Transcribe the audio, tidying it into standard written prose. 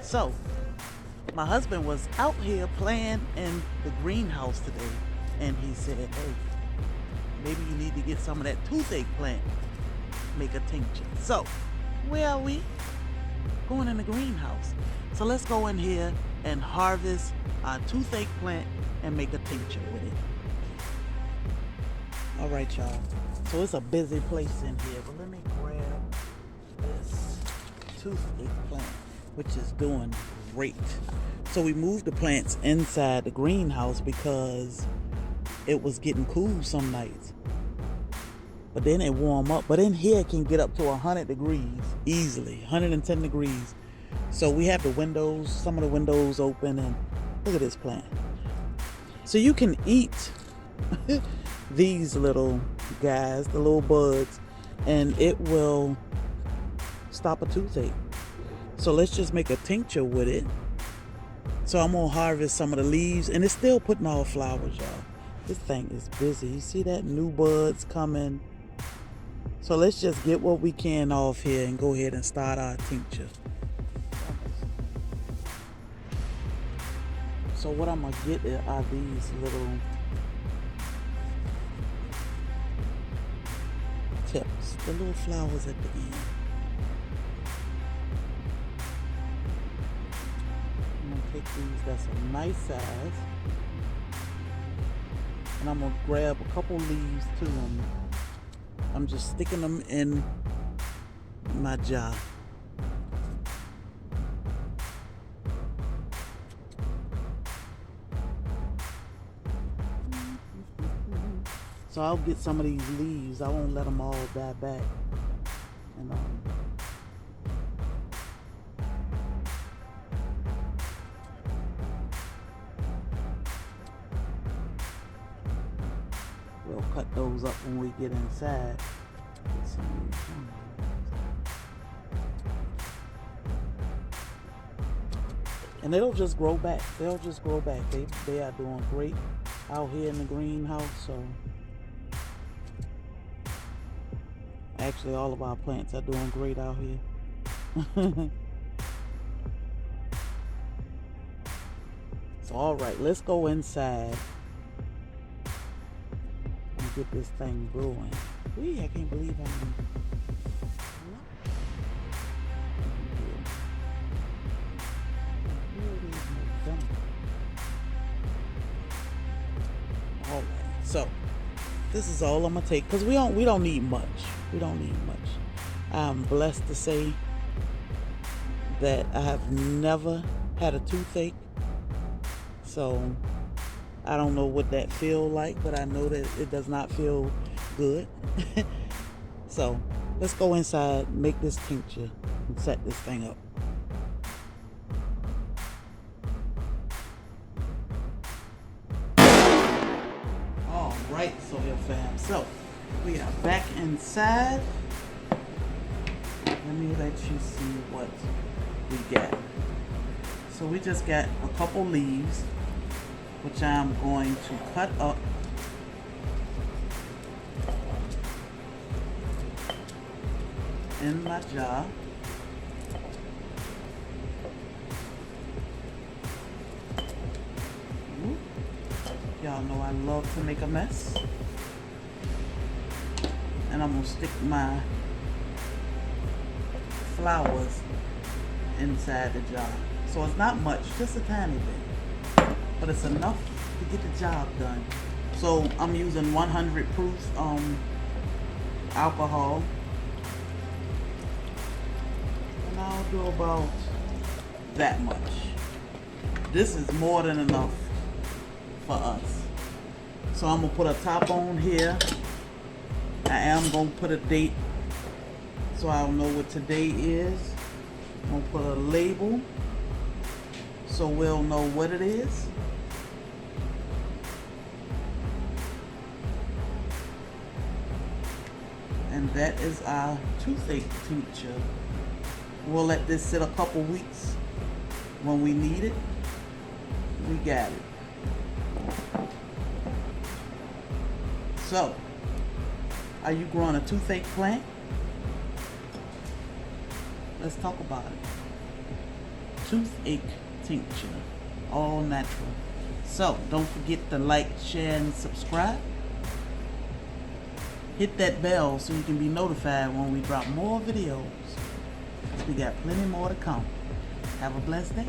So my husband was out here playing in the greenhouse today, and he said, hey, maybe you need to get some of that toothache plant, make a tincture. So where are we? Going in the greenhouse. So let's go in here and harvest our toothache plant and make a tincture with it. All right, y'all. So it's a busy place in here, but let me grab this toothache plant, which is doing great. So we moved the plants inside the greenhouse because it was getting cool some nights. But then it warm up. But in here it can get up to 100 degrees easily, 110 degrees. So we have the windows, some of the windows open, and look at this plant. So you can eat these little guys, the little buds, and it will stop a toothache. So let's just make a tincture with it. So I'm gonna harvest some of the leaves, and it's still putting off flowers, y'all. This thing is busy. You see that? New buds coming. So let's just get what we can off here and go ahead and start our tincture. So what I'm gonna get are these little tips, the little flowers at the end. I'm gonna take these that's a nice size, and I'm gonna grab a couple leaves to them. I'm just sticking them in my jar. So I'll get some of these leaves. I won't let them all die back. And we'll cut those up when we get inside. And it'll just grow back. They'll just grow back. They are doing great out here in the greenhouse. So actually all of our plants are doing great out here. So all right, let's go inside and get this thing growing. I can't believe I'm all right. So this is all I'm gonna take because we don't need much. We don't need much. I'm blessed to say that I have never had a toothache, so I don't know what that feel like, but I know that it does not feel good. So let's go inside, make this tincture, and set this thing up. All right, Soil Fam. So we are back inside. Let me let you see what we got. So we just got a couple leaves, which I'm going to cut up. In my jar. Y'all know I love to make a mess. And I'm gonna stick my flowers inside the jar. So it's not much, just a tiny bit, but it's enough to get the job done. So I'm using 100 proof alcohol. And I'll do about that much. This is more than enough for us. So I'm gonna put a top on here. I am gonna put a date so I'll know what today is. I'm gonna put a label so we'll know what it is. And that is our toothache tincture. We'll let this sit a couple weeks. When we need it, we got it. So, are you growing a toothache plant? Let's talk about it. toothache tincture, all natural. So don't forget to like, share, and subscribe. Hit that bell so you can be notified when we drop more videos. We got plenty more to come. Have a blessed day.